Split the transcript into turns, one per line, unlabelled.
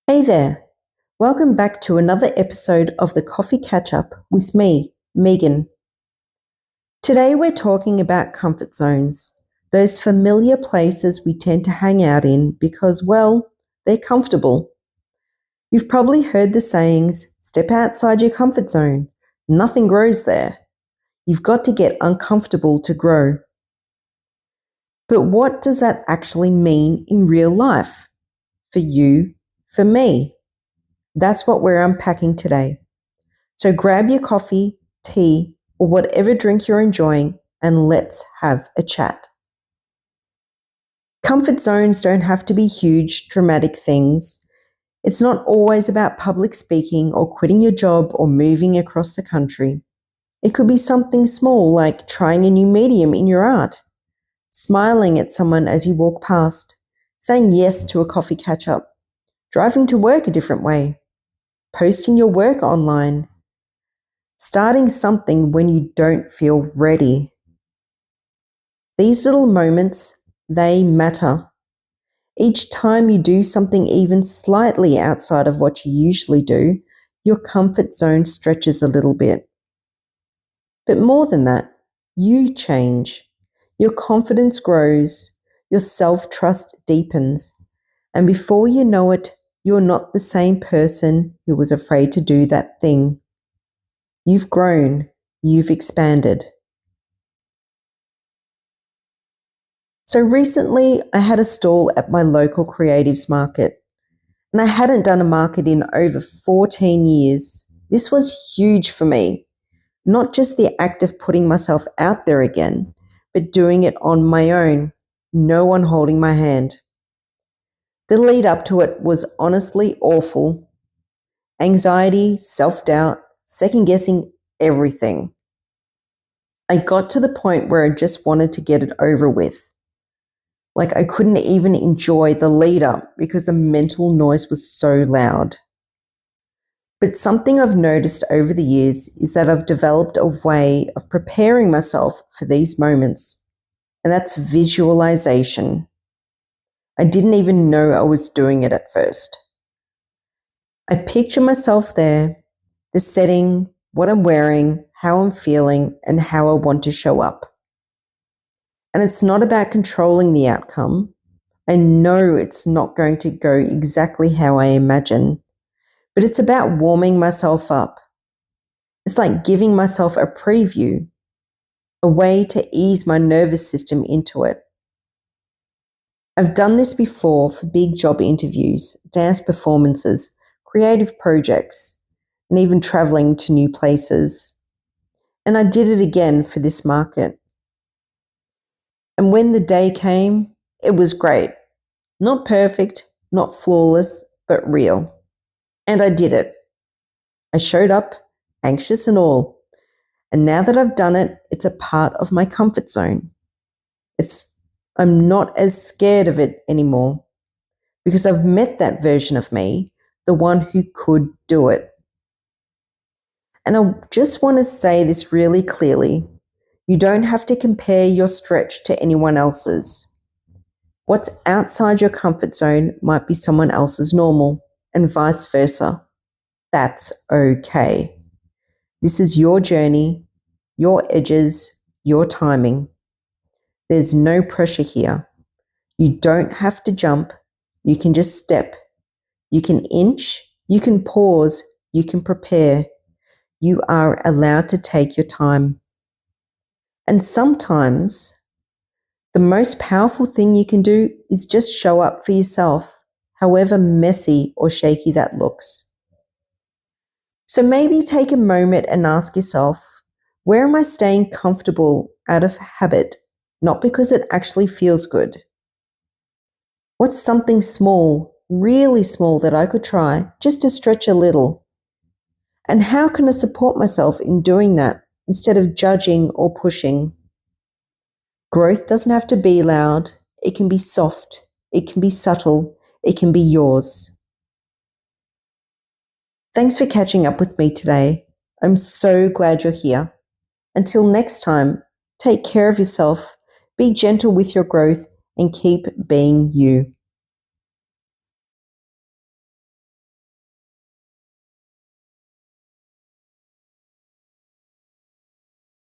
Hey there. Welcome back to another episode of the Coffee Catch Up with me, Megan. Today we're talking about comfort zones, those familiar places we tend to hang out in because, well, they're comfortable. You've probably heard the sayings, step outside your comfort zone. Nothing grows there. You've got to get uncomfortable to grow. But what does that actually mean in real life? For you, for me? That's what we're unpacking today. So grab your coffee, tea, or whatever drink you're enjoying and let's have a chat. Comfort zones don't have to be huge, dramatic things. It's not always about public speaking or quitting your job or moving across the country. It could be something small like trying a new medium in your art, smiling at someone as you walk past, saying yes to a coffee catch-up, driving to work a different way, posting your work online, starting something when you don't feel ready. These little moments, they matter. Each time you do something even slightly outside of what you usually do, your comfort zone stretches a little bit. But more than that, you change. Your confidence grows, your self-trust deepens, and before you know it, you're not the same person who was afraid to do that thing. You've grown, you've expanded. So recently, I had a stall at my local creatives market, and I hadn't done a market in over 14 years. This was huge for me, not just the act of putting myself out there again, but doing it on my own, no one holding my hand. The lead up to it was honestly awful. Anxiety, self-doubt, second-guessing everything. I got to the point where I just wanted to get it over with. Like I couldn't even enjoy the lead up because the mental noise was so loud. But something I've noticed over the years is that I've developed a way of preparing myself for these moments, and that's visualization. I didn't even know I was doing it at first. I picture myself there, the setting, what I'm wearing, how I'm feeling, and how I want to show up. And it's not about controlling the outcome. I know it's not going to go exactly how I imagine, but it's about warming myself up. It's like giving myself a preview, a way to ease my nervous system into it. I've done this before for big job interviews, dance performances, creative projects, and even traveling to new places. And I did it again for this market. And when the day came, it was great. Not perfect, not flawless, but real. And I did it. I showed up, anxious and all. And now that I've done it, it's a part of my comfort zone. I'm not as scared of it anymore because I've met that version of me, the one who could do it. And I just want to say this really clearly. You don't have to compare your stretch to anyone else's. What's outside your comfort zone might be someone else's normal, and vice versa. That's okay. This is your journey, your edges, your timing. There's no pressure here. You don't have to jump. You can just step. You can inch. You can pause. You can prepare. You are allowed to take your time. And sometimes the most powerful thing you can do is just show up for yourself, however messy or shaky that looks. So maybe take a moment and ask yourself, where am I staying comfortable out of habit, not because it actually feels good? What's something small, really small that I could try just to stretch a little? And how can I support myself in doing that instead of judging or pushing? Growth doesn't have to be loud. It can be soft. It can be subtle. It can be yours. Thanks for catching up with me today. I'm so glad you're here. Until next time, take care of yourself, be gentle with your growth, and keep being you.